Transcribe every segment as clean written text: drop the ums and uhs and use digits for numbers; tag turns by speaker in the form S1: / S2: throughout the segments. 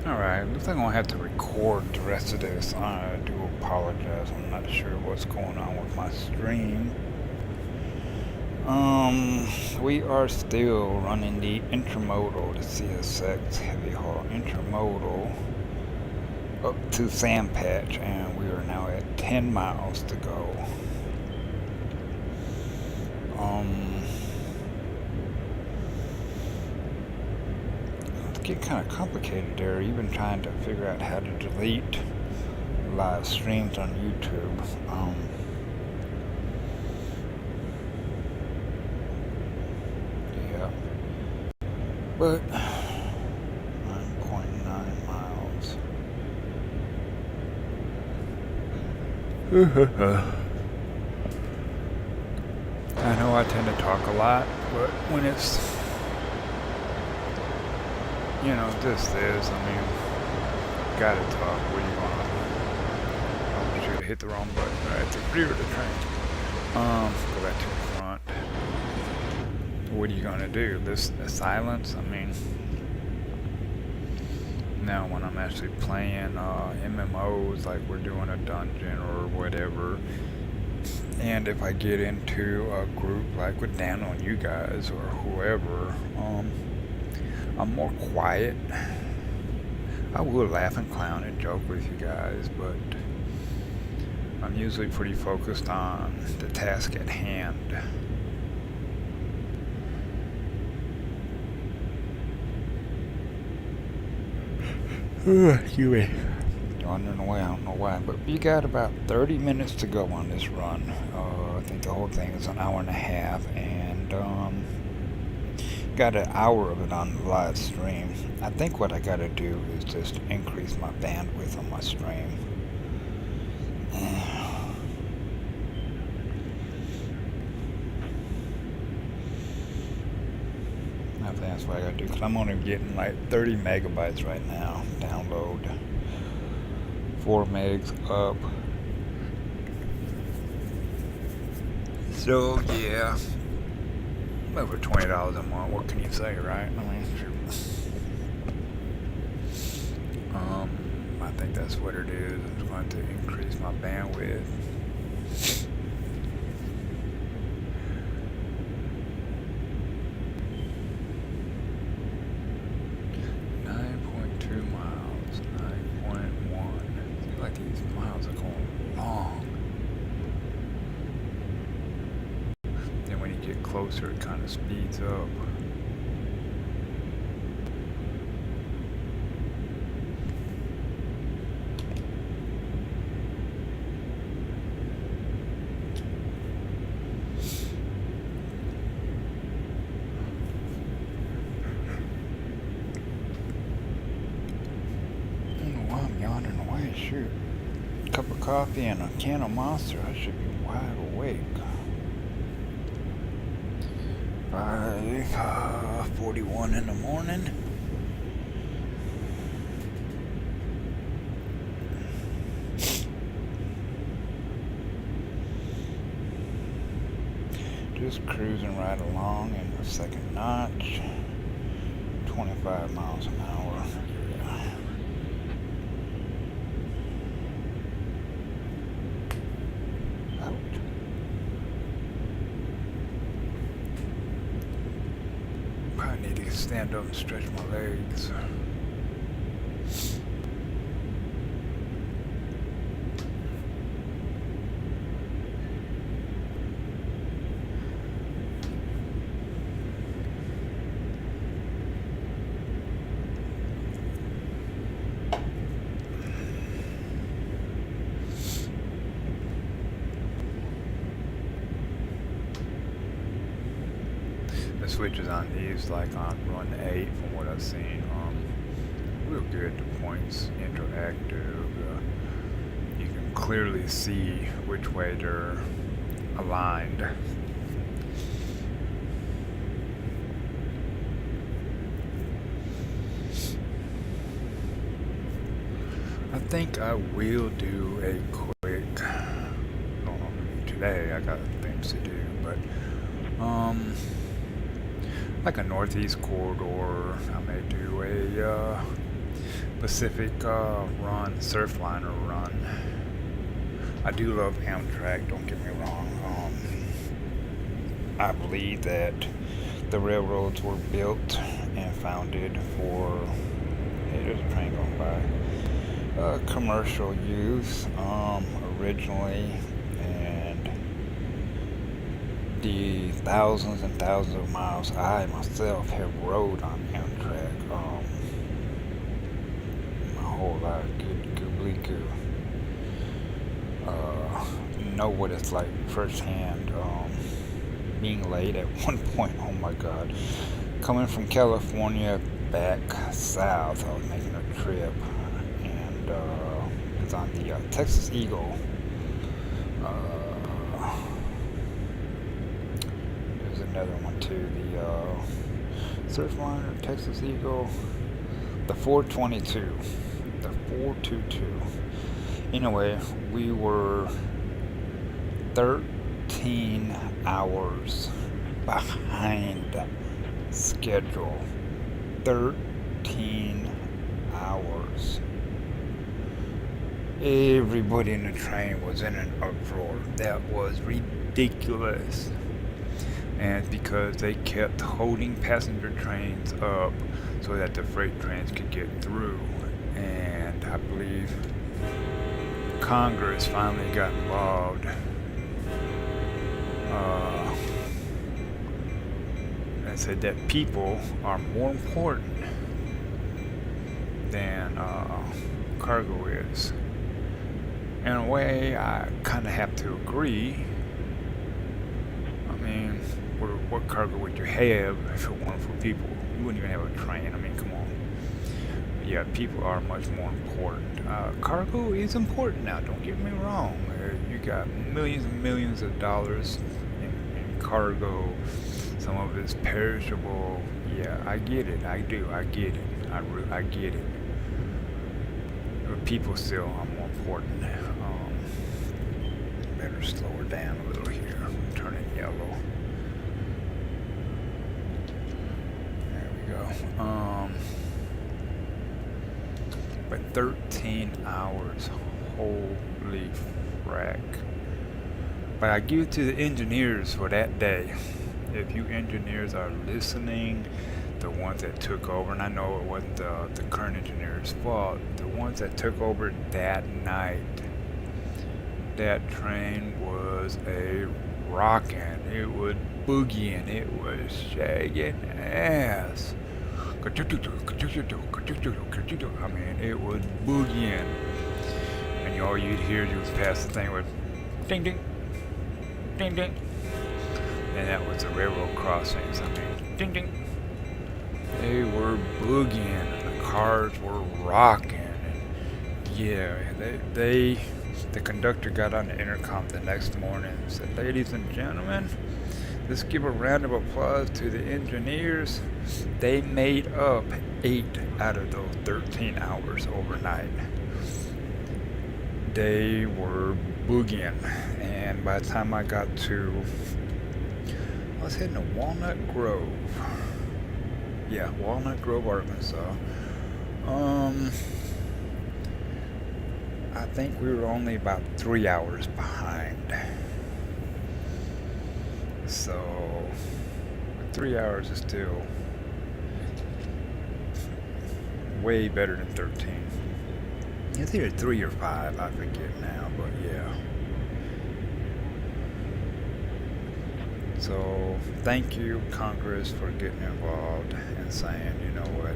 S1: Alright, looks like I'm gonna have to record the rest of this. I do apologize. I'm not sure what's going on with my stream. We are still running the Intermodel, the CSX Heavy Haul Intermodel, up to Sandpatch, and we are now at 10 miles to go. It's getting kind of complicated there, even trying to figure out how to delete live streams on YouTube. Yeah, but 9.9 miles. I know I tend to talk a lot, but when it's, this is, gotta talk. What are you gonna, I should hit the wrong button right at the rear of the train. Go back to the front. What are you gonna do? This silence? Now when I'm actually playing MMOs, like we're doing a dungeon or whatever, and if I get into a group like with Dan on you guys or whoever, I'm more quiet. I will laugh and clown and joke with you guys, but I'm usually pretty focused on the task at hand. Excuse me. Wandering away, I don't know why, but you got about 30 minutes to go on this run. I think the whole thing is an hour and a half, and got an hour of it on the live stream. I think what I gotta do is just increase my bandwidth on my stream. I think that's what I gotta do, because I'm only getting like 30 megabytes right now. Download 4 megs up. So yeah, over $20 a month. What can you say, right? Shoot. I think that's what it is. It's going to increase my bandwidth. Closer, it kind of speeds up. I don't know why I'm yawning away. Shoot. A cup of coffee and a can of Monster. I should be wide awake. 5:41 in the morning. Just cruising right along in the second notch. 25 miles an hour. I need to stand up and stretch my legs. The switches on these, like on run 8, from what I've seen, real good. The points interactive. You can clearly see which way they're aligned. I think I will do a quick, today I got things to do, but like a northeast corridor. I may do a Pacific run, Surfliner run. I do love Amtrak, don't get me wrong. I believe that the railroads were built and founded for, hey, there's a train going by, commercial use originally, and the thousands and thousands of miles I myself have rode on Amtrak my whole life. Good goobly goo. Know what it's like firsthand. Being late at one point, oh my god. Coming from California back south, I was making a trip, and it was on the Texas Eagle. There's another one too, the Surfliner, Texas Eagle, the 422. The 422. Anyway, we were 13 hours behind schedule. 13 hours. Everybody in the train was in an uproar. That was ridiculous. And it's because they kept holding passenger trains up so that the freight trains could get through. And I believe Congress finally got involved and said that people are more important than cargo is. In a way, I kind of have to agree. I mean, what cargo would you have if it weren't for people? You wouldn't even have a train. I mean, come on. Yeah, people are much more important. Cargo is important now, don't get me wrong. You got millions and millions of dollars in cargo. Some of it's perishable. Yeah, I get it. I do. I get it. I get it. But people still are more important. Better slow her down a little here. Turn it yellow. There we go. But 13 hours, holy frack. But I give it to the engineers for that day. If you engineers are listening, the ones that took over, and I know it wasn't the current engineer's fault, the ones that took over that night, that train was a rockin', it was boogieing, it was shaking ass. I mean, it was boogieing, and all you'd hear was past the thing with ding ding, ding ding, and that was the railroad crossings. I mean, ding ding. They were boogieing, and the cars were rocking, and yeah, the conductor got on the intercom the next morning and said, "Ladies and gentlemen, let's give a round of applause to the engineers. They made up 8 out of those 13 hours overnight. They were boogieing, and by the time I got to, I was heading to Walnut Grove. Yeah, Walnut Grove, Arkansas. I think we were only about 3 hours behind. So 3 hours is still way better than 13. It's either 3 or 5, I forget now, but yeah. So thank you, Congress, for getting involved and saying, you know what,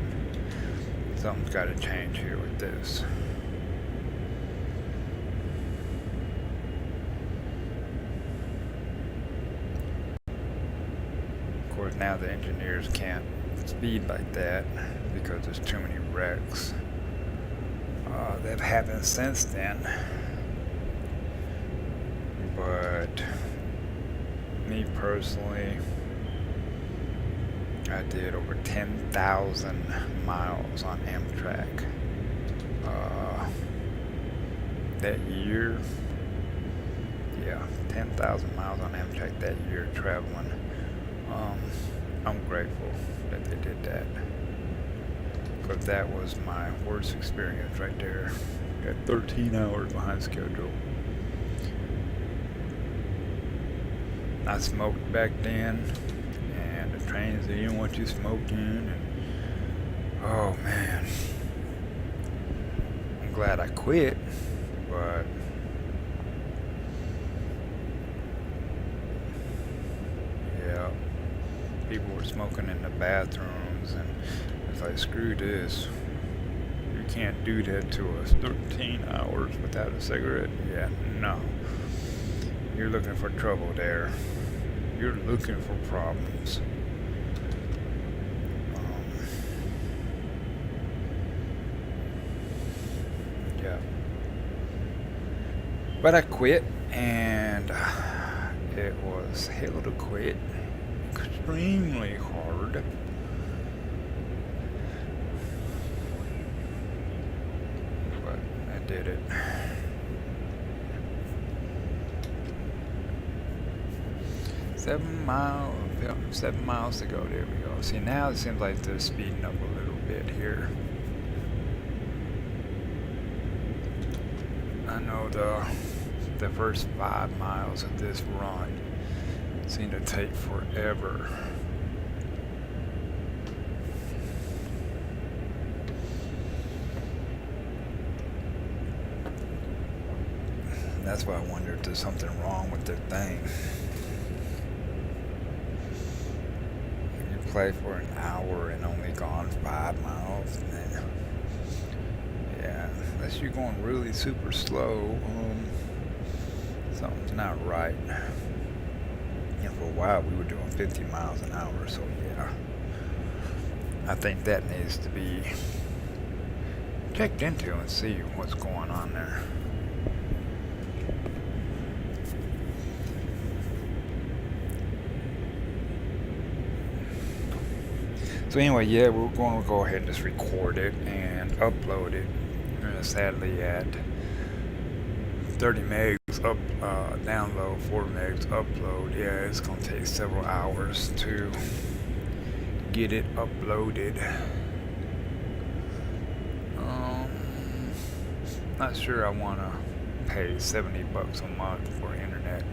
S1: something's got to change here with this. Of course, now the engineers can't speed like that because there's too many wrecks that have happened since then. But me personally, I did over 10,000 miles on Amtrak that year. Yeah, 10,000 miles on Amtrak that year traveling. I'm grateful that they did that. But that was my worst experience right there. Got 13 hours behind schedule. I smoked back then, and the trains they didn't want you smoking, and oh man, I'm glad I quit, but yeah, people were smoking in the bathrooms, and it's like, screw this. You can't do that to us. 13 hours without a cigarette? Yeah, no. You're looking for trouble there. You're looking for problems. Yeah. But I quit, and it was hell to quit. Extremely hard. But I did it. Seven miles to go. There we go. See, now it seems like they're speeding up a little bit here. I know the first 5 miles of this run seem to take forever. That's why I wonder if there's something wrong with their thing. You play for an hour and only gone 5 miles. Man. Yeah, unless you're going really super slow, something's not right. And for a while we were doing 50 miles an hour, so yeah. I think that needs to be checked into and see what's going on there. So anyway, yeah, we're going to go ahead and just record it and upload it. Sadly, at 30 megs up download, 4 megs upload. Yeah, it's going to take several hours to get it uploaded. Not sure I want to pay $70 a month for internet.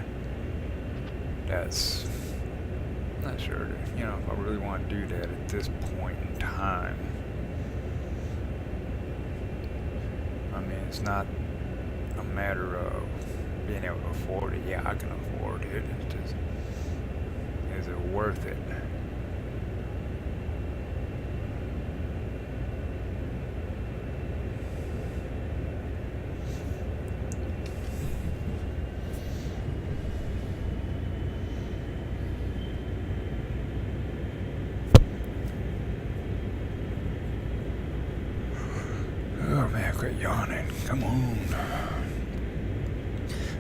S1: That's not sure, if I really want to do that at this point in time. I mean, it's not a matter of being able to afford it. Yeah, I can afford it. It's just, is it worth it? Oh man, quit yawning. Come on.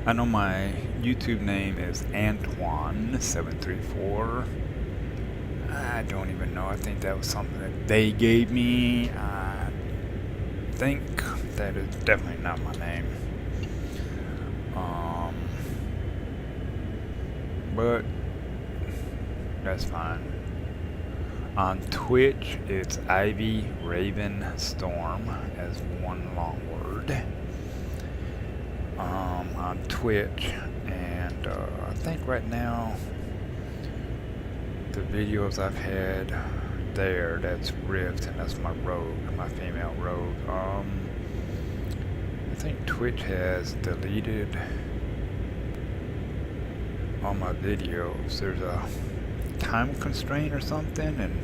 S1: I know my YouTube name is Antoine734. I don't even know. I think that was something that they gave me. I think that is definitely not my name. But that's fine. On Twitch, it's Ivy Raven Storm as one long word. On Twitch, and I think right now the videos I've had there, that's Rift, and that's my rogue, my female rogue. I think Twitch has deleted all my videos. There's a time constraint or something, and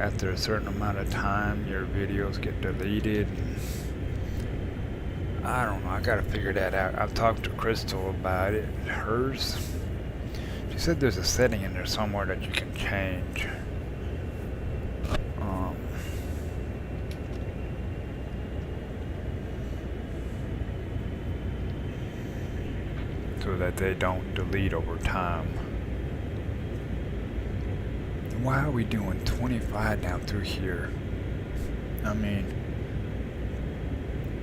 S1: after a certain amount of time your videos get deleted. I don't know, I gotta figure that out. I've talked to Crystal about it. Hers, she said there's a setting in there somewhere that you can change. So that they don't delete over time. Why are we doing 25 down through here? I mean,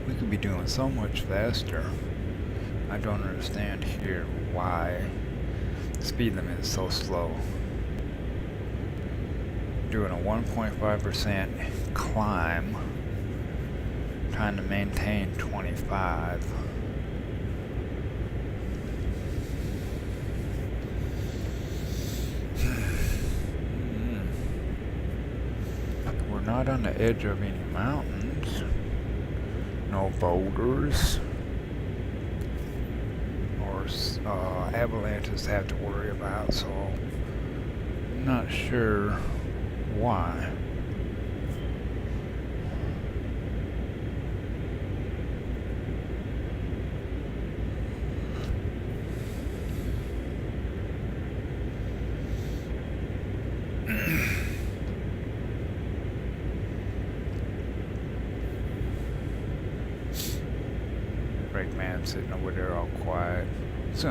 S1: we could be doing so much faster. I don't understand here why the speed limit is so slow. doing a 1.5% climb, trying to maintain 25. We're not on the edge of any mountains, no boulders, or avalanches to have to worry about, so I'm not sure why. Brakeman sitting over there all quiet. So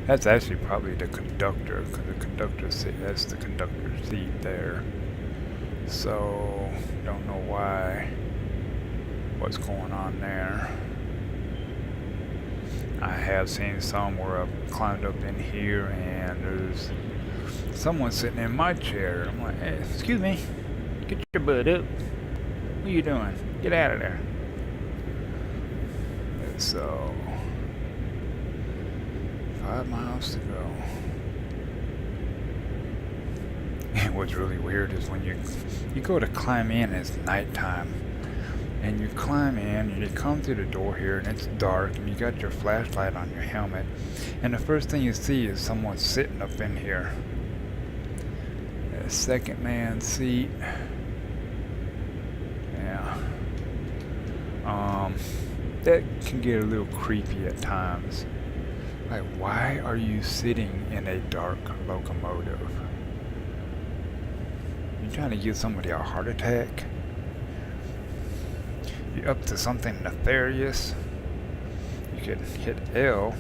S1: that's actually probably the conductor, because the conductor seat, that's the conductor's seat there. So don't know what's going on there. I have seen some where I've climbed up in here and there's someone sitting in my chair. I'm like, hey, excuse me, get your butt up. What are you doing? Get out of there. So 5 miles to go. And what's really weird is when you go to climb in, it's nighttime, and you climb in and you come through the door here and it's dark and you got your flashlight on your helmet, and the first thing you see is someone sitting up in here. A second man seat. Yeah. That can get a little creepy at times. Like, why are you sitting in a dark locomotive? You trying to give somebody a heart attack? You up to something nefarious? You could hit L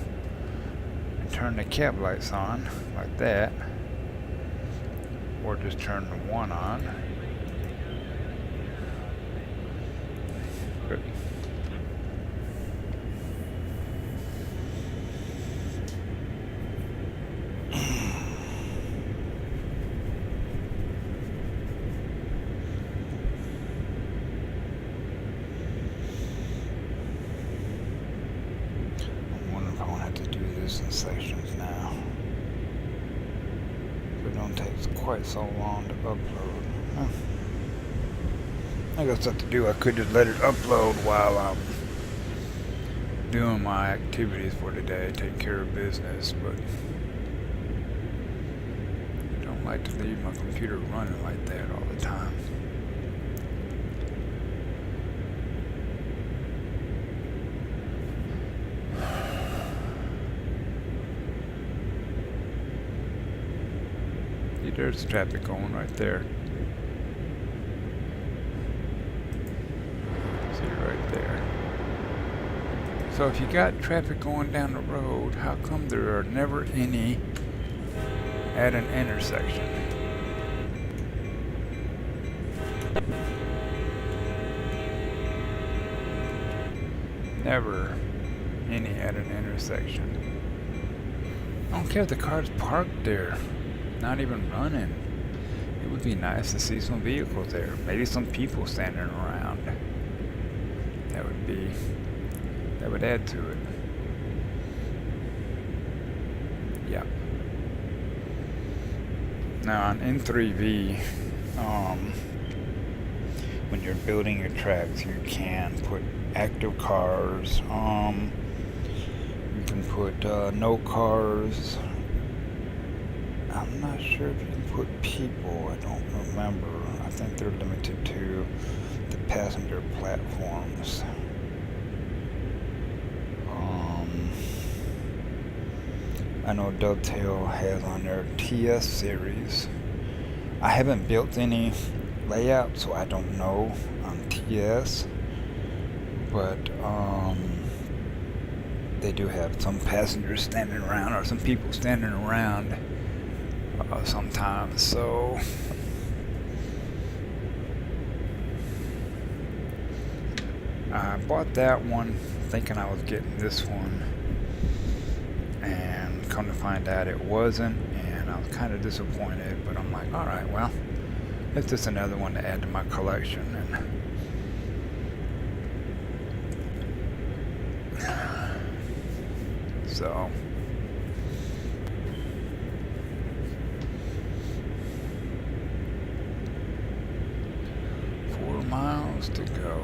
S1: and turn the cab lights on like that, or just turn the 1 on. Good. In sections now. It don't take quite so long to upload. Huh. I got stuff to do. I could just let it upload while I'm doing my activities for the day, taking care of business, but I don't like to leave my computer running like that all the time. There's traffic going right there. See it right there. So if you got traffic going down the road, how come there are never any at an intersection? Never any at an intersection. I don't care if the car's parked there, not even running. It would be nice to see some vehicles there. Maybe some people standing around. That would add to it. Yeah. Now on N3V, when you're building your tracks, you can put active cars. You can put no cars. I'm not sure if you can put people. I don't remember. I think they're limited to the passenger platforms. I know Dovetail has on their TS series. I haven't built any layout, so I don't know on TS, but they do have some passengers standing around, or some people standing around sometimes. So I bought that one thinking I was getting this one, and come to find out it wasn't, and I was kind of disappointed, but I'm like, alright, well, it's just another one to add to my collection. And so, miles to go.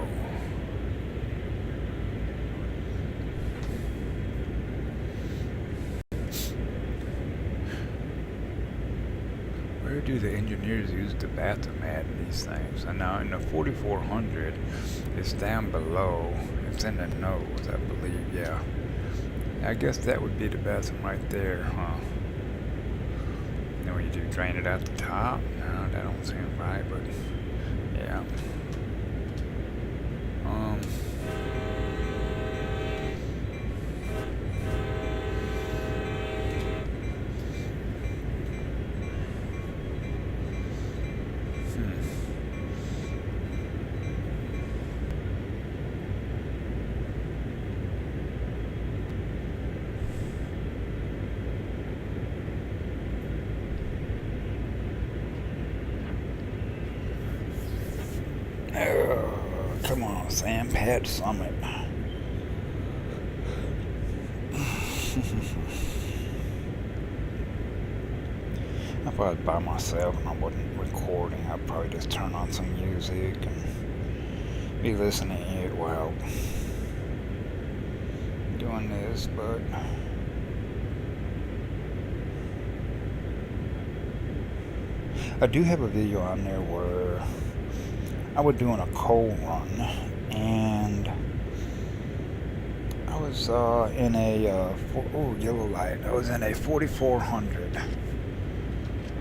S1: Where do the engineers use the bathroom at in these things? And now in the 4400, it's down below. It's in the nose, I believe. Yeah. I guess that would be the bathroom right there, huh? Then when you do drain it at the top, no, that don't seem right, but yeah. Come on, Sandpatch Summit. If I was by myself and I wasn't recording, I'd probably just turn on some music and be listening to it while doing this, but I do have a video on there where I was doing a coal run, and I was in a yellow light. I was in a 4400.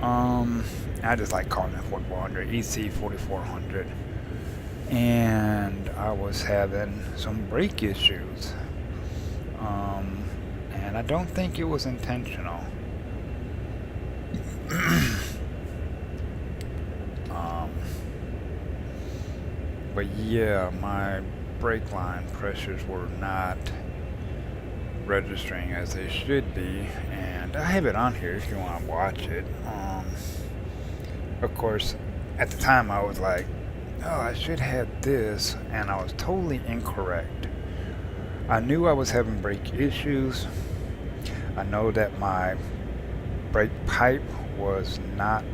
S1: I just like calling it 4400, EC 4400, and I was having some brake issues. And I don't think it was intentional. But yeah, my brake line pressures were not registering as they should be, and I have it on here if you want to watch it. Of course, at the time I was like, oh, I should have this, and I was totally incorrect. I knew I was having brake issues. I know that my brake pipe was not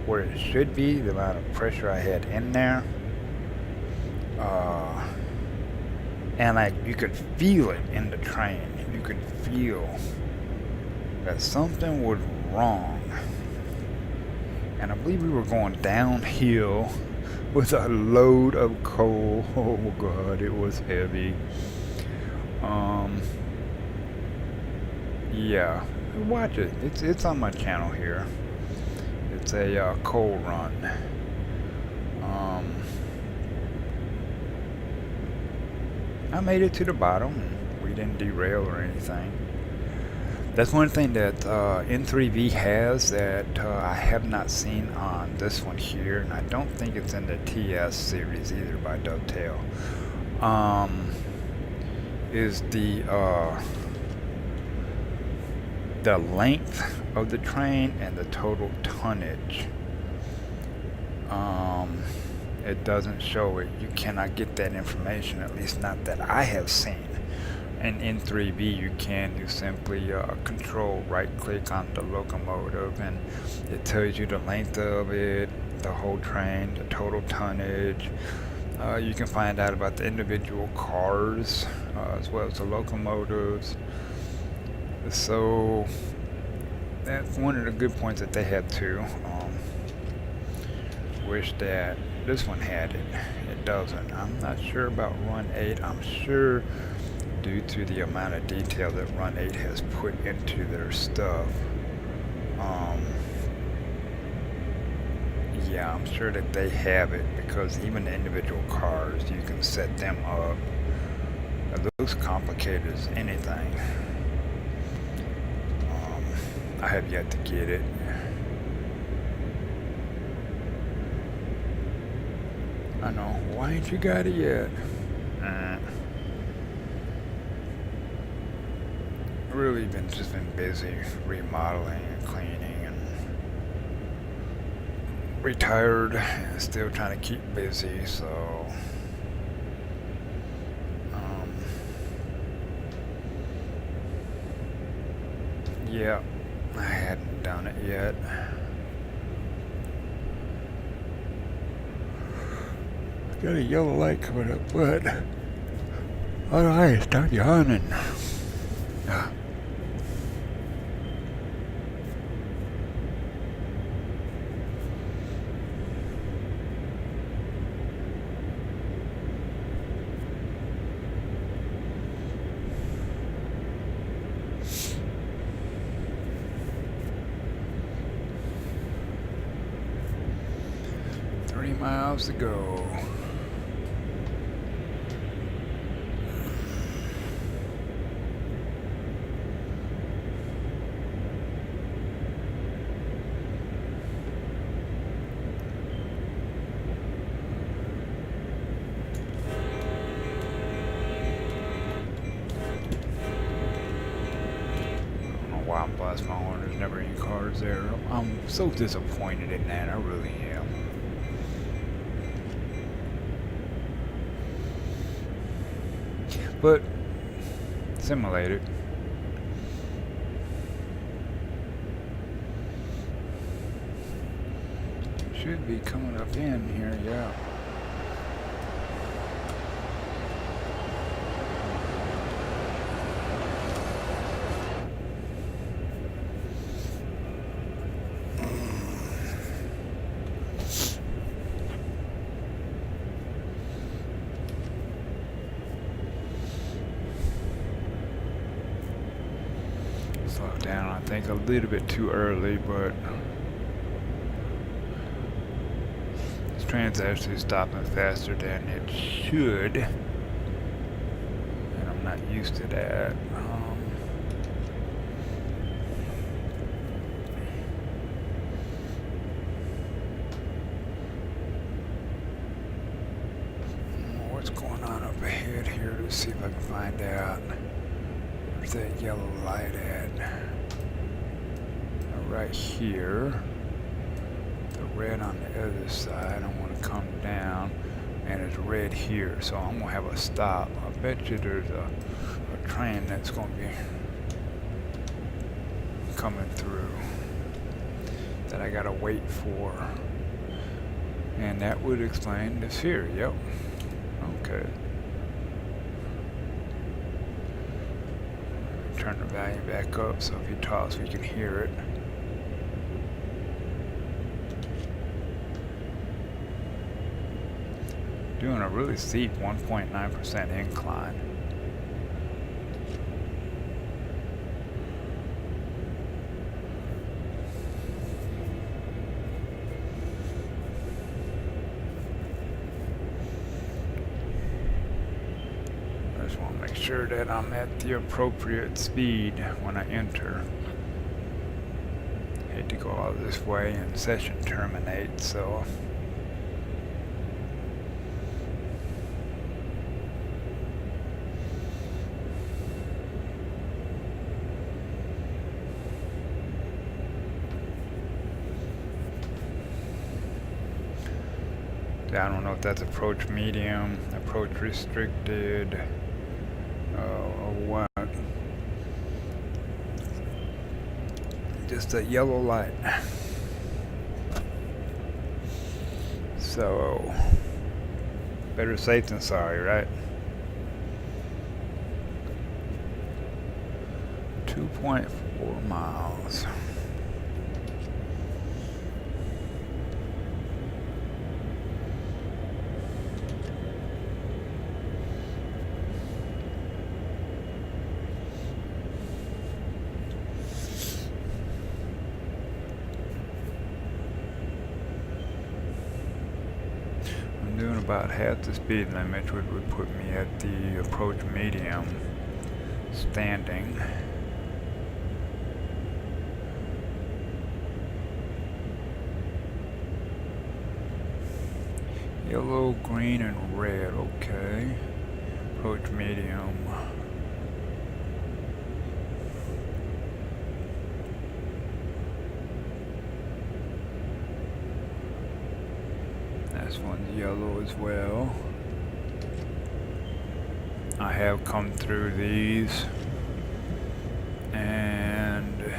S1: where it should be, the amount of pressure I had in there. And you could feel it in the train. You could feel that something was wrong. And I believe we were going downhill with a load of coal. Oh God, it was heavy. Yeah, watch it. It's on my channel here. It's a coal run. I made it to the bottom. We didn't derail or anything. That's one thing that N3V has that I have not seen on this one here, and I don't think it's in the TS series either by Dovetail. Is the length of the train and the total tonnage. It doesn't show it. You cannot get that information, at least not that I have seen. And in N3V you can. You simply control right click on the locomotive and it tells you the length of it, the whole train, the total tonnage. You can find out about the individual cars as well as the locomotives. So that's one of the good points that they had too. Wish that this one had it. It doesn't. I'm not sure about Run 8. I'm sure due to the amount of detail that Run 8 has put into their stuff. Yeah, I'm sure that they have it, because even the individual cars, you can set them up. It looks complicated as anything. I have yet to get it. I know. Why ain't you got it yet? Really just been busy remodeling and cleaning and retired and still trying to keep busy, so yeah, I hadn't done it yet. Got a yellow light coming up, but alright, start yawning. Ah. Miles to go. I don't know why I'm blasting my horn. There's never any cars there. I'm so disappointed in that. I really am. But simulated. Should be coming up in here, yeah. Slow down, I think a little bit too early, but this train's actually stopping faster than it should, and I'm not used to that. What's going on up ahead here? Let's see if I can find out. Where's that yellow light at? Right here. The red on the other side. I want to come down, and it's red here, so I'm gonna have a stop. I bet you there's a train that's gonna be coming through that I gotta wait for, and that would explain this here. Yep. Okay. Turn the volume back up so if he talks we can hear it. Doing a really steep 1.9% incline. I just want to make sure that I'm at the appropriate speed when I enter. I hate to go all this way and session terminates, so I don't know if that's approach medium, approach restricted, or what. Just a yellow light. So, better safe than sorry, right? 2.4 miles. Doing about half the speed limit, which would put me at the approach medium standing. Yellow, green, and red, okay. Approach medium. one's yellow as well. I have come through these and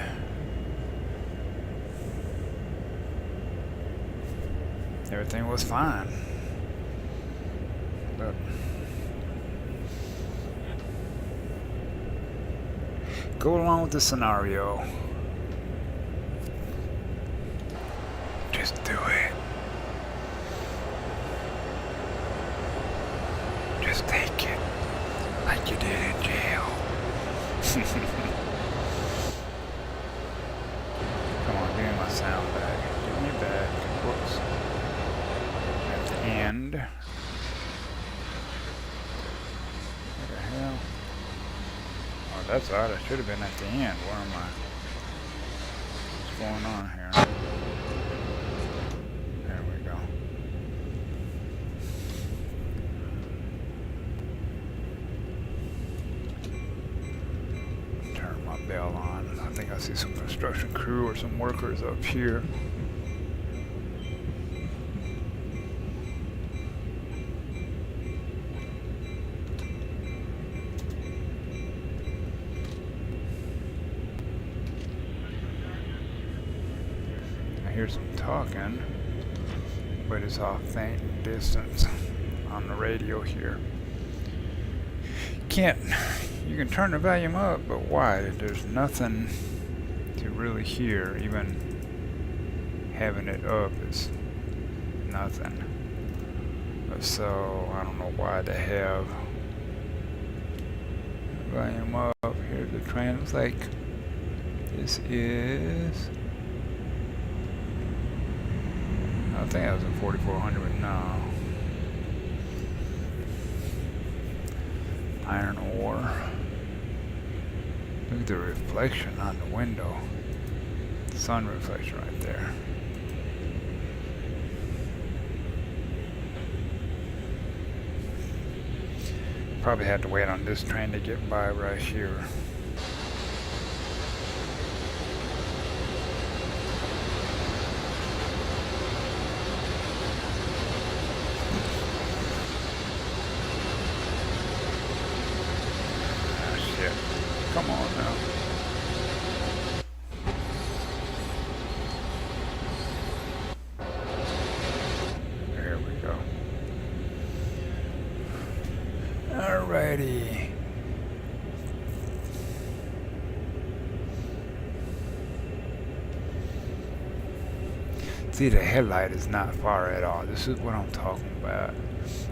S1: everything was fine. But go along with the scenario. Just do it. Just take it like you did in jail. Come on, give me my sound back. Give me back. Whoops. At the end. What the hell? Oh, that's odd. I should have been at the end. Where am I? What's going on here? There we go. Turn my bell on. I think I see some construction crew or some workers up here. I hear some talking, but it's off faint distance on the radio here. You can turn the volume up, but why? There's nothing to really hear. Even having it up is nothing. So I don't know why they have the volume up. Here's the train. Looks like this is, I think that was a 4400, but no. Iron ore. Look at the reflection on the window. Sun reflection right there. Probably had to wait on this train to get by right here. Come on now. There we go. Alrighty. See, the headlight is not far at all. This is what I'm talking about.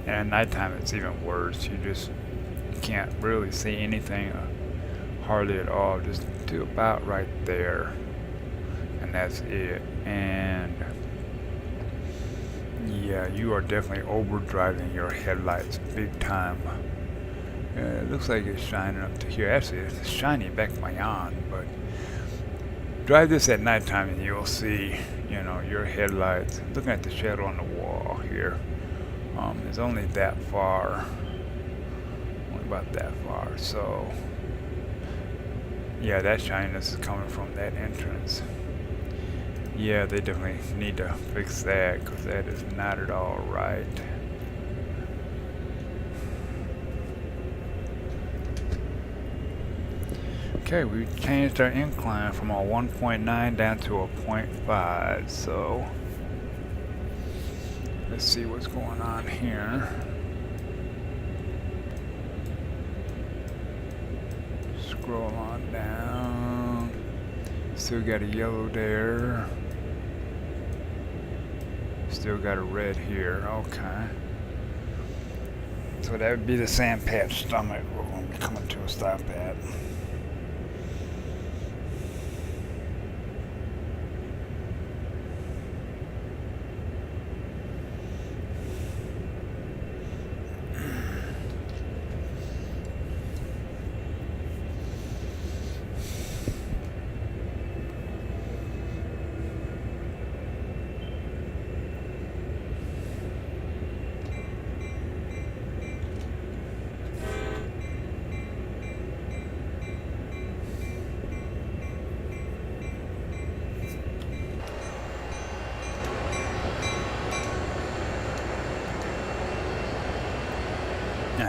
S1: And at nighttime it's even worse. You just can't really see anything. Hardly at all, just to about right there, and that's it. And yeah, you are definitely overdriving your headlights big time. It looks like it's shining up to here. Actually, it's shining back beyond, but drive this at nighttime and you'll see, you know, your headlights. Looking at the shadow on the wall here, it's only that far, only about that far. So yeah, that shininess is coming from that entrance. Yeah, they definitely need to fix that, because that is not at all right. Okay, we changed our incline from a 1.9 down to a 0.5, so let's see what's going on here. Scroll on down. Still got a yellow there. Still got a red here. Okay. So that would be the Sandpatch stomach we're going to be coming to a stop at.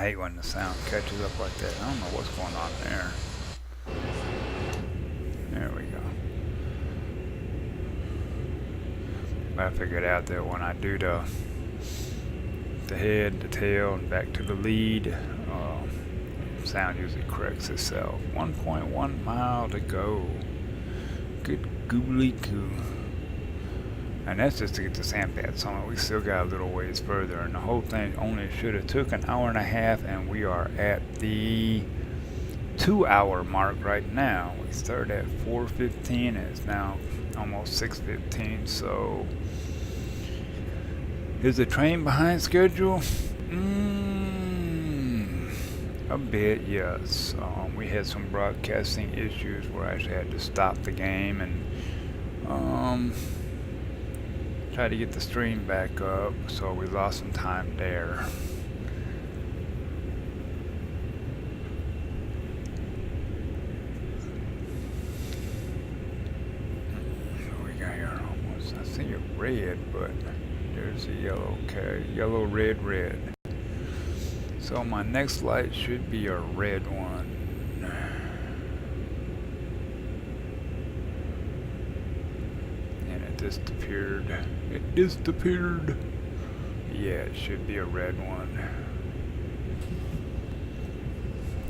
S1: hate when the sound catches up like that. I don't know what's going on there. There we go. But I figured out that when I do the head, the tail, and back to the lead, sound usually corrects itself. 1.1 mile to go. Good googly goo. And that's just to get to Sandpatch on it. We still got a little ways further, and the whole thing only should have took an hour and a half, and we are at the 2-hour mark right now. We started at 4:15 and it's now almost 6:15, so is the train behind schedule? A bit, yes. We had some broadcasting issues where I actually had to stop the game and try to get the stream back up, so we lost some time there. What we got here almost? I see a red, but there's a yellow. Okay, yellow, red, red. So my next light should be a red one. And it disappeared. It disappeared. Yeah, it should be a red one.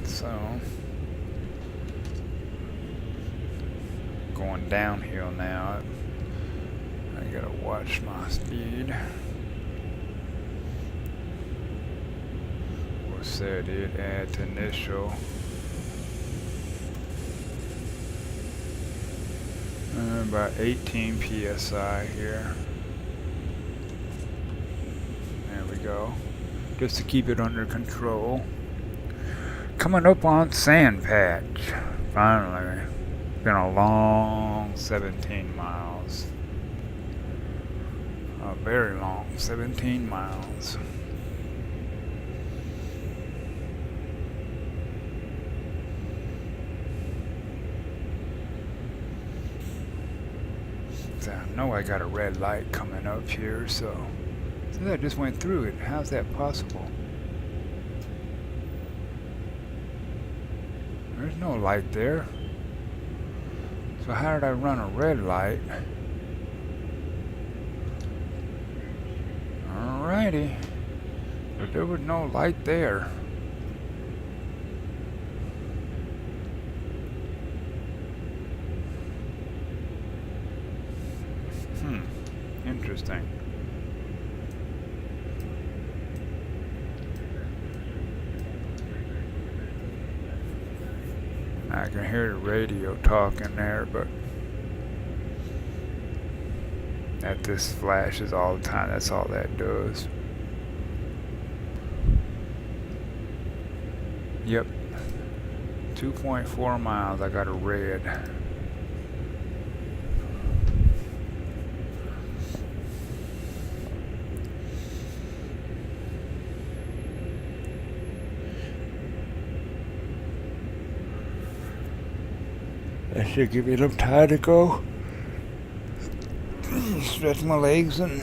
S1: So, going downhill now. I gotta watch my speed. Set it at initial. About 18 psi here. There we go. Just to keep it under control. Coming up on Sandpatch. Finally. Been a long 17 miles. A very long 17 miles. I know I got a red light coming up here, so I just went through it. How's that possible? There's no light there. So how did I run a red light? Alrighty. But there was no light there. Interesting. I can hear the radio talking there, but that this flashes all the time. That's all that does. Yep. 2.4 miles. I got a red. That should give me enough time to go. Stretch my legs and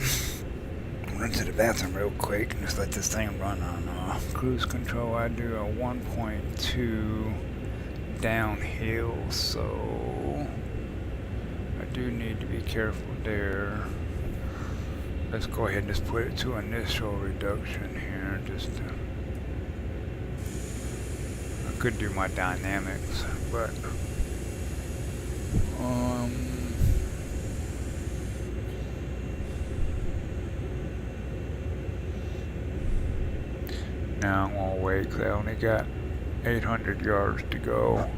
S1: run to the bathroom real quick and just let this thing run on cruise control. I do a 1.2 downhill, so I do need to be careful there. Let's go ahead and just put it to initial reduction here. I could do my dynamics, but now I'm gonna wait because I only got 800 yards to go.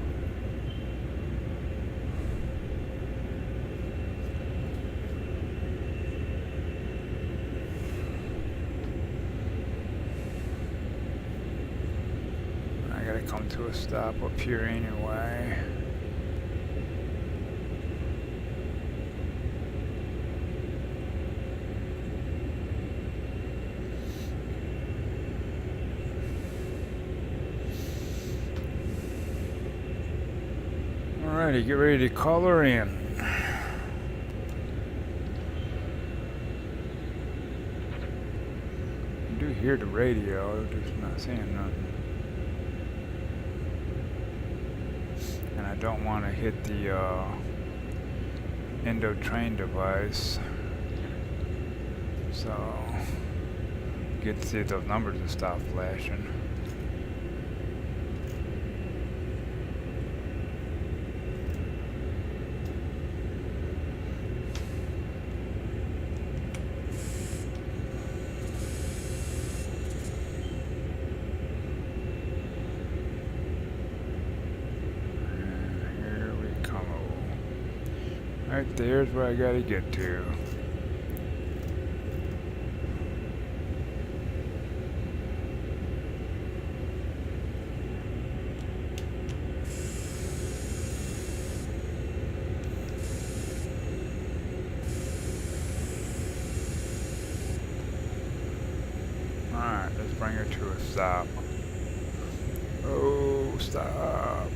S1: I gotta come to a stop up here anyway. Alrighty, get ready to call her in. I do hear hear the radio, just not seeing nothing. And I don't want to hit the endo train device, so get to see if those numbers will stop flashing. Right there's where I gotta get to. Alright, let's bring her to a stop. Oh, stop.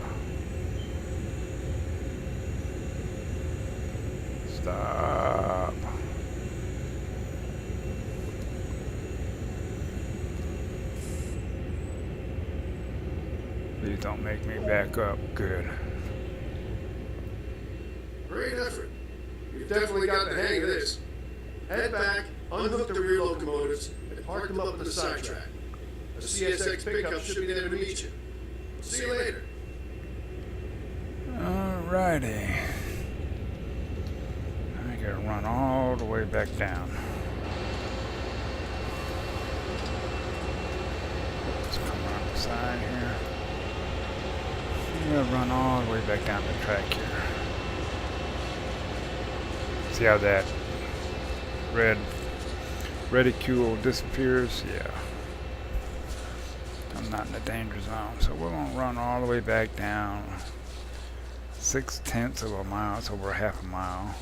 S1: Stop. Please don't make me back up. Good.
S2: Great effort. You've definitely got the hang of this. Head back, unhook the rear locomotives, and park them up at the sidetrack. A CSX pickup should be there to meet you. See you later.
S1: Alrighty. I gotta run all the way back down. Let's come around the side here. I'm gonna run all the way back down the track here. See how that red reticule disappears? Yeah. I'm not in the danger zone, so we're gonna run all the way back down. 6/10 of a mile, it's over half a mile.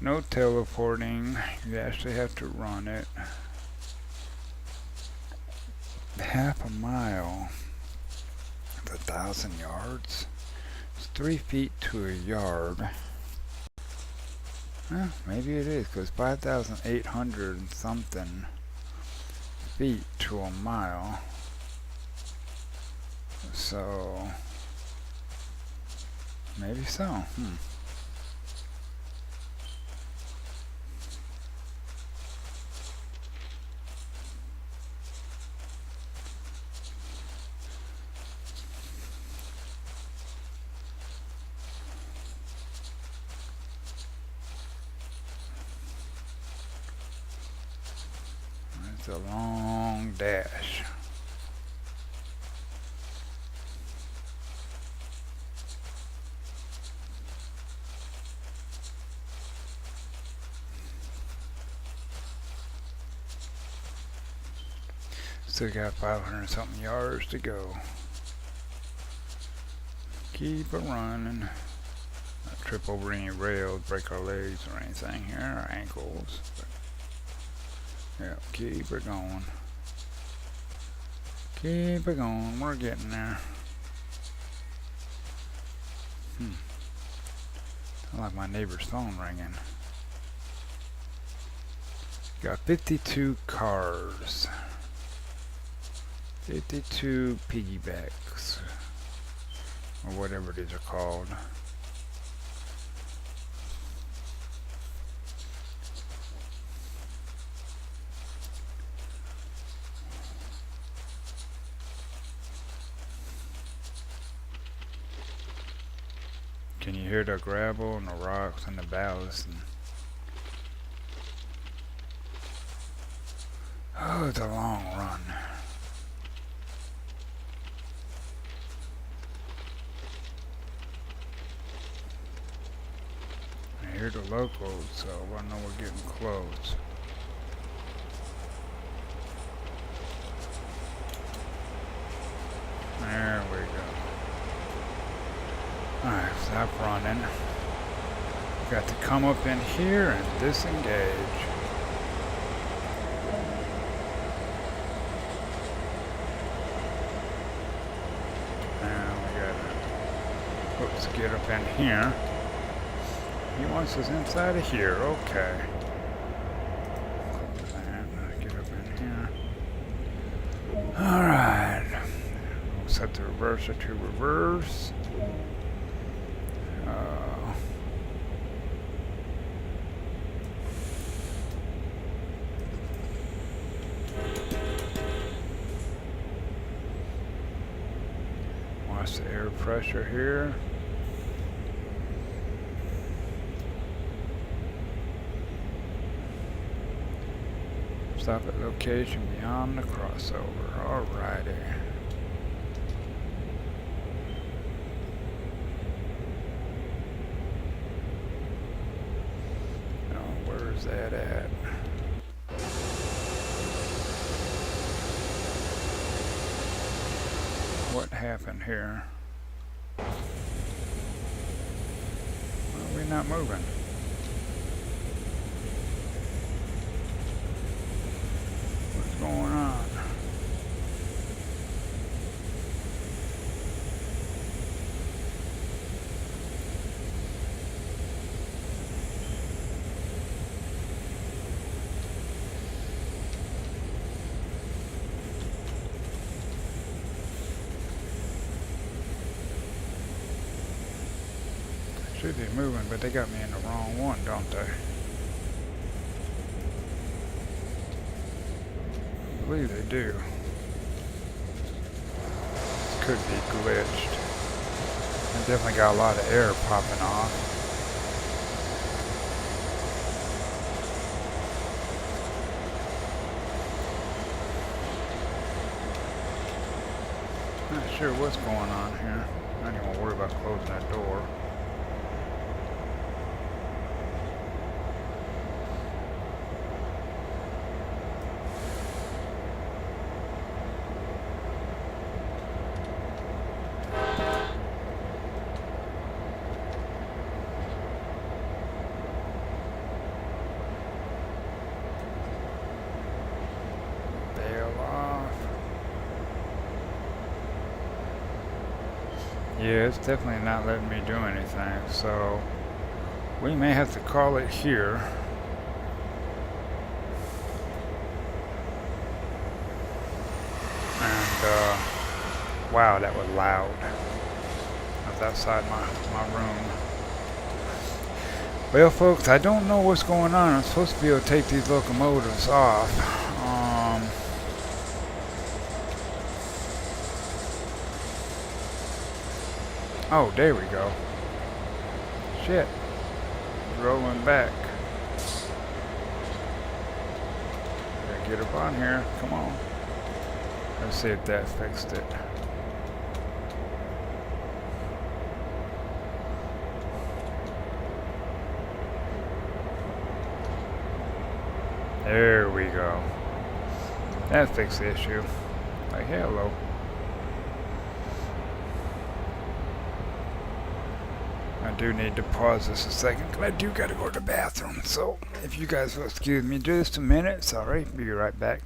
S1: No teleporting, you actually have to run it. Half a mile, it's 1,000 yards. It's 3 feet to a yard. Well, maybe it is, because 5,800 and something feet to a mile. So, maybe so. It's a long dash. Still got 500 something yards to go. Keep it running. Not trip over any rails, break our legs or anything here, our ankles. But yeah, keep it going. Keep it going. We're getting there. Sound like my neighbor's phone ringing. Got 52 cars. 52 piggybacks. Or whatever these are called. Can you hear the gravel and the rocks and the ballast? And oh, it's a long run. I hear the locals, so I know we're getting close. There we go. Alright, stop running. Got to come up in here and disengage. get up in here. He wants us inside of here. Okay. Close that. Get up in here. Alright. We'll set the reverser to reverse. Watch the air pressure here. Stop at location beyond the crossover. Alrighty. Now, where's that at? What happened here? Why are we not moving? What's going on? Should be moving, but they got me in the wrong one, don't they? I believe they do. Could be glitched. I definitely got a lot of air popping off. Not sure what's going on here. I don't even worry about closing that door. Yeah, it's definitely not letting me do anything, so we may have to call it here. And, wow, that was loud. I was outside my room. Well, folks, I don't know what's going on. I'm supposed to be able to take these locomotives off. Oh, there we go. Shit. Rolling back. Gotta get up on here. Come on. Let's see if that fixed it. There we go. That fixed the issue. Like, hello. I do need to pause this a second because I do gotta go to the bathroom. So if you guys will excuse me just a minute, sorry, be right back.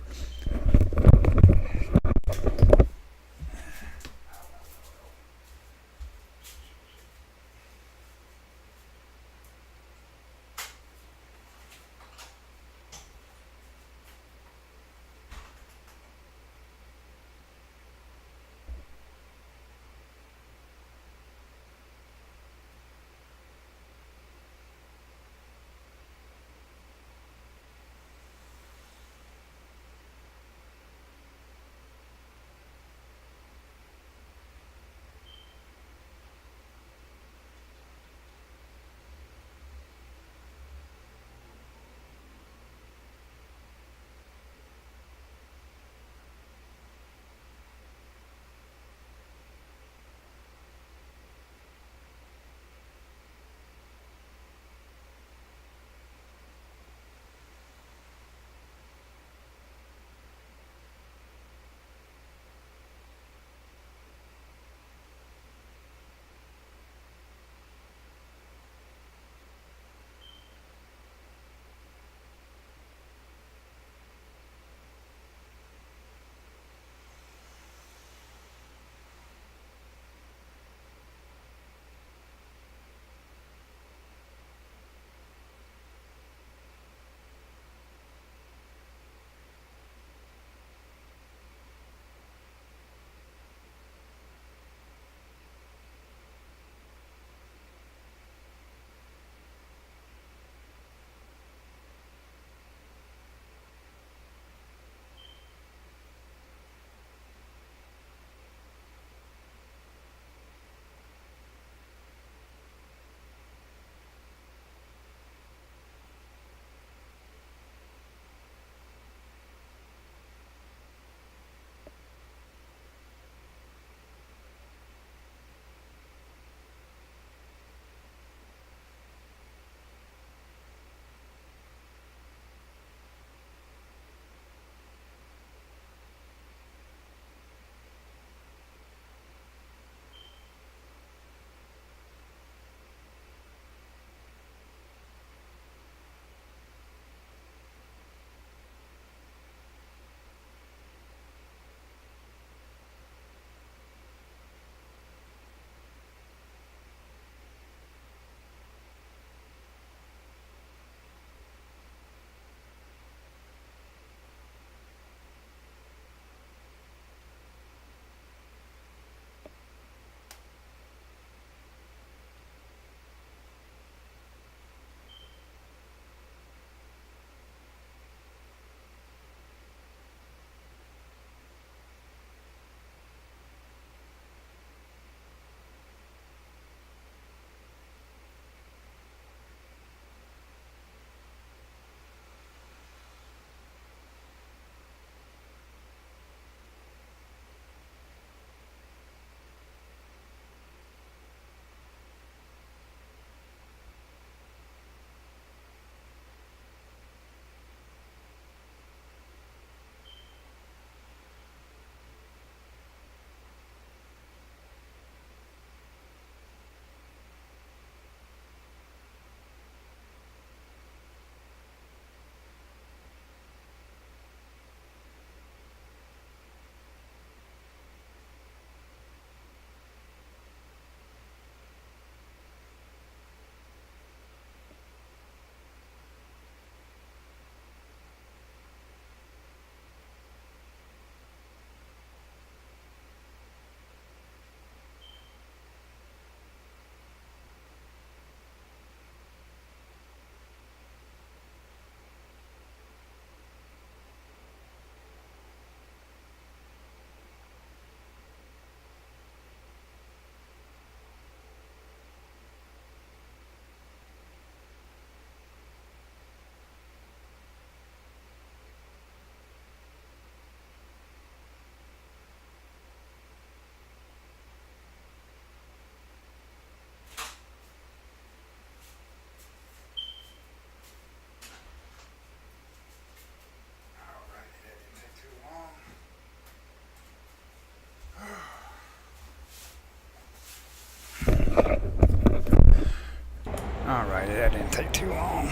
S1: Alright, that didn't take too long.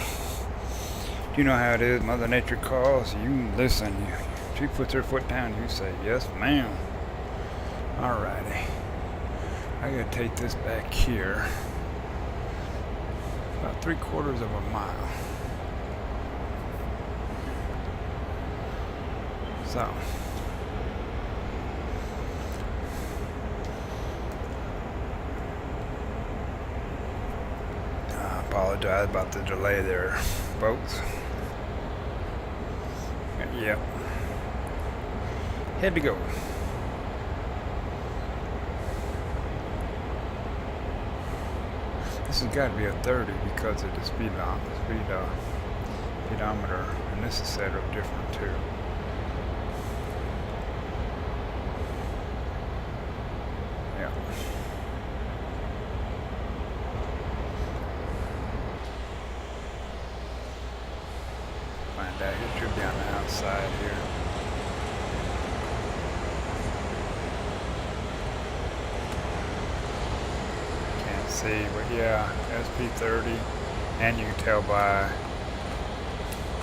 S1: You know how it is, Mother Nature calls, you listen. She puts her foot down, you say, yes ma'am. Alrighty. I gotta take this back here. About 3/4 of a mile. So. I apologize about the delay there, folks. Yep. Had to go. This has got to be a 30 because of the speedometer, and this is set up different too. Yeah. Find out it should be on the outside here. See, but yeah, SP30, and you can tell by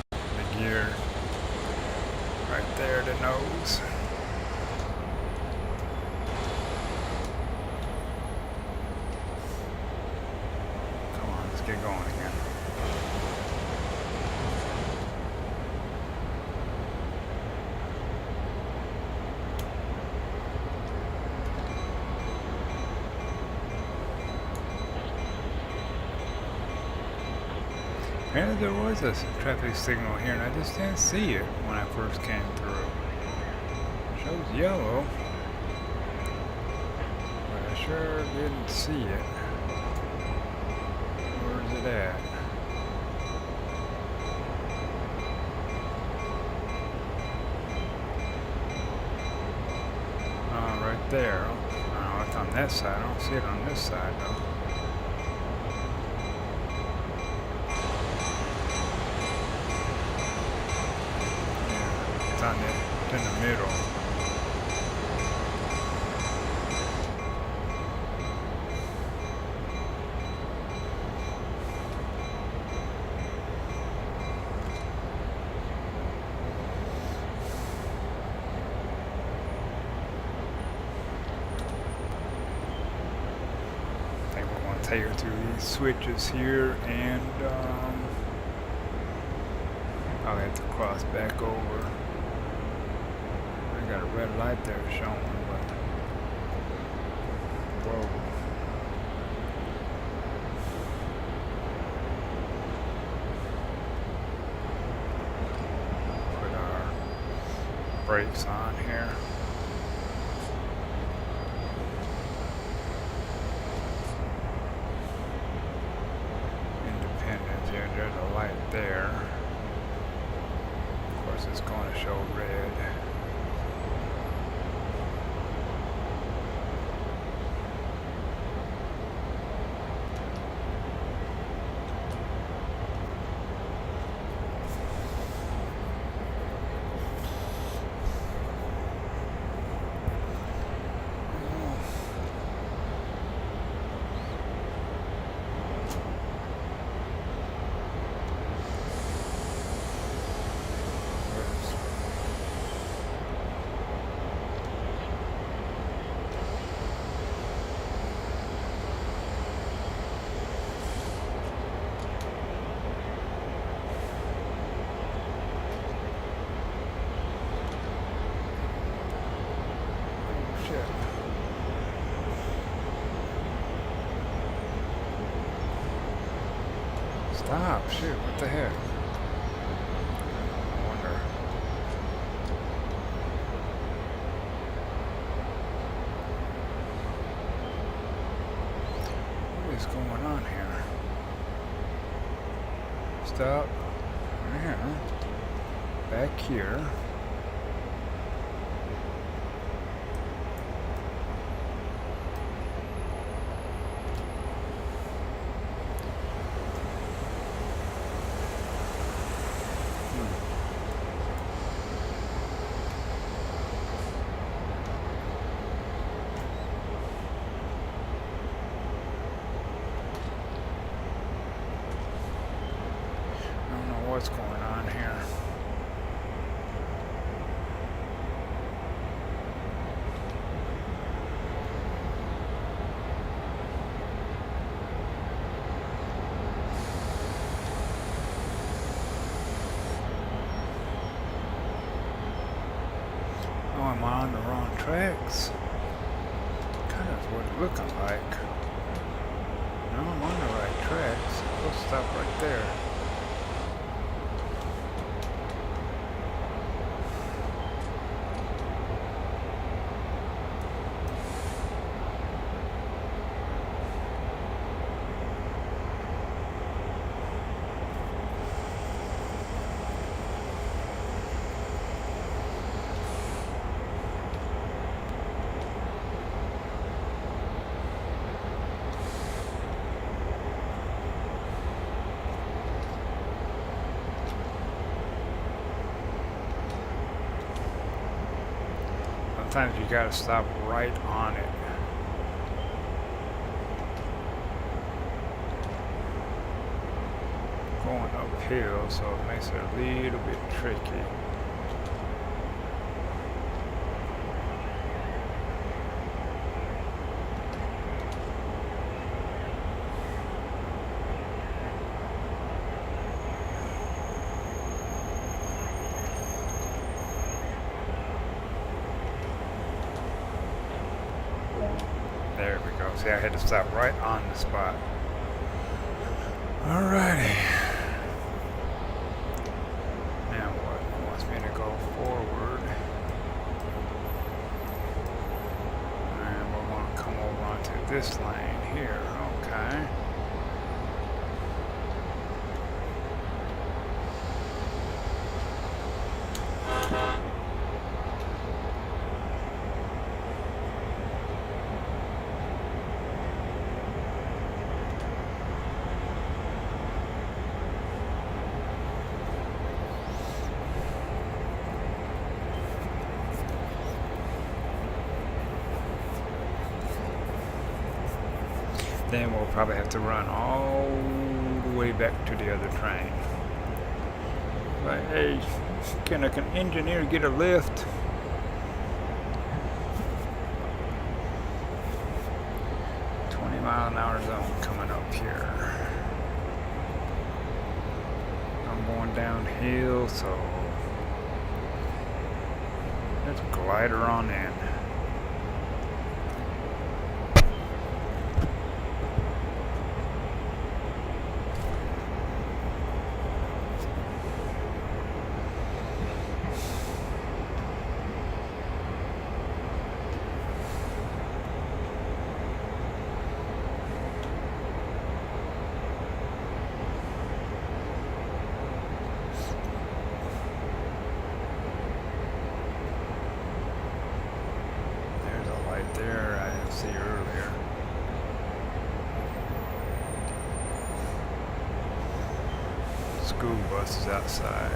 S1: the gear right there, the nose. Come on, let's get going again. Apparently there was a traffic signal here and I just didn't see it when I first came through. It shows yellow, but I sure didn't see it. Where's it at? Oh, right there. Oh, it's on that side. I don't see it on this side though. It's in the middle. I think we're going to take her through these switches here and I'll have to cross back over. Got a red light there showing, but whoa. Put our brakes on here. Independence, yeah, there's a light there. Of course, it's going to show red. Stop, shoot, what the heck? I wonder. What is going on here? Stop. Yeah. Back here. what's going on here. Oh, am I on the wrong tracks? Kind of what it's looking like. No, I'm on the right tracks. We'll stop right there. Sometimes you gotta stop right on it. Going uphill, so it makes it a little bit tricky. There we go. See, I had to stop right on the spot. Alrighty. Now what? It wants me to go forward. And we're going to come over onto this lane here. Okay. Then we'll probably have to run all the way back to the other train. Like, hey, can an engineer get a lift? .20-mile-an-hour zone coming up here. I'm going downhill, so let's glide her on in. There, I didn't see earlier. School bus is outside.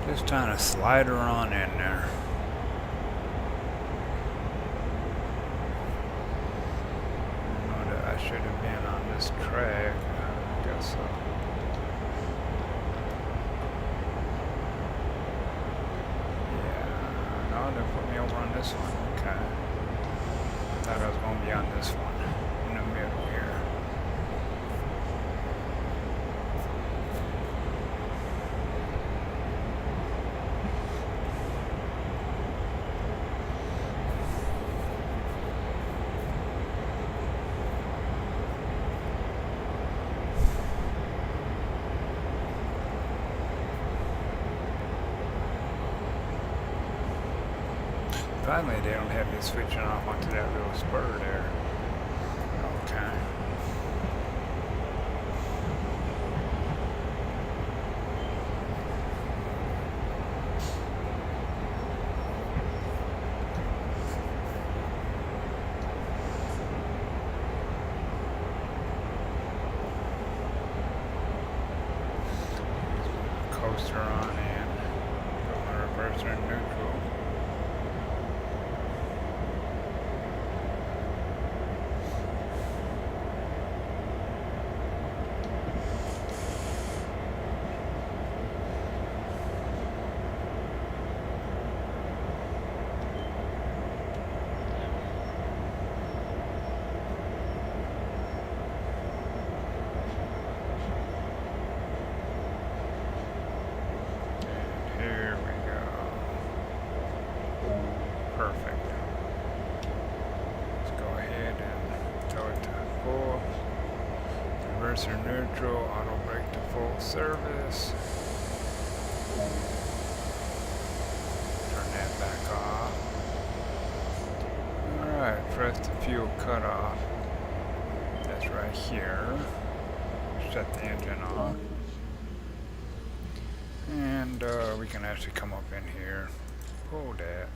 S1: Just trying to slide her on in there. I know that I should have been on this track. I guess so. They put me over on this one. Okay. Thought I was going to be on this one. In the middle here. Finally, they don't have me switching off onto that little spur there. Okay. Coaster on in. Going to reverse or neutral. Perfect. Let's go ahead and throw it to full. Reverser neutral, auto brake to full service. Turn that back off. Alright, press the fuel cutoff. That's right here. Shut the engine off. And we can actually come up in here. Pull that.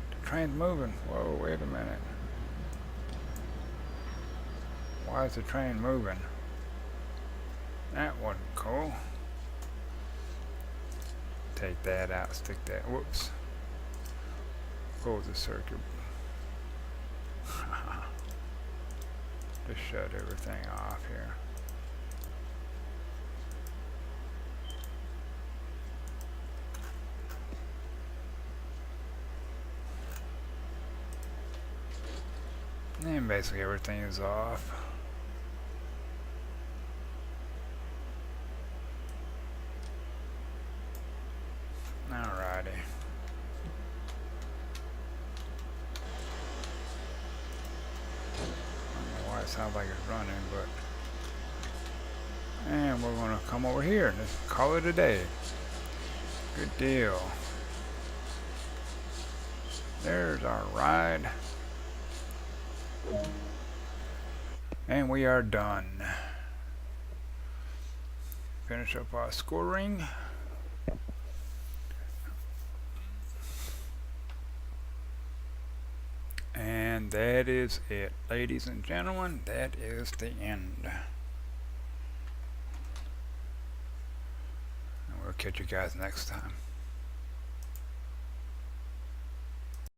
S1: The train's moving. Whoa, wait a minute. Why is the train moving? That wasn't cool. Take that out, stick that, whoops. Close the circuit. Just shut everything off here. And basically everything is off. Alrighty. It sounds like it's running, but and we're gonna come over here and just call it a day. Good deal. There's our ride, and we are done. Finish up our scoring. And that is it, ladies and gentlemen. That is the end. And we'll catch you guys next time.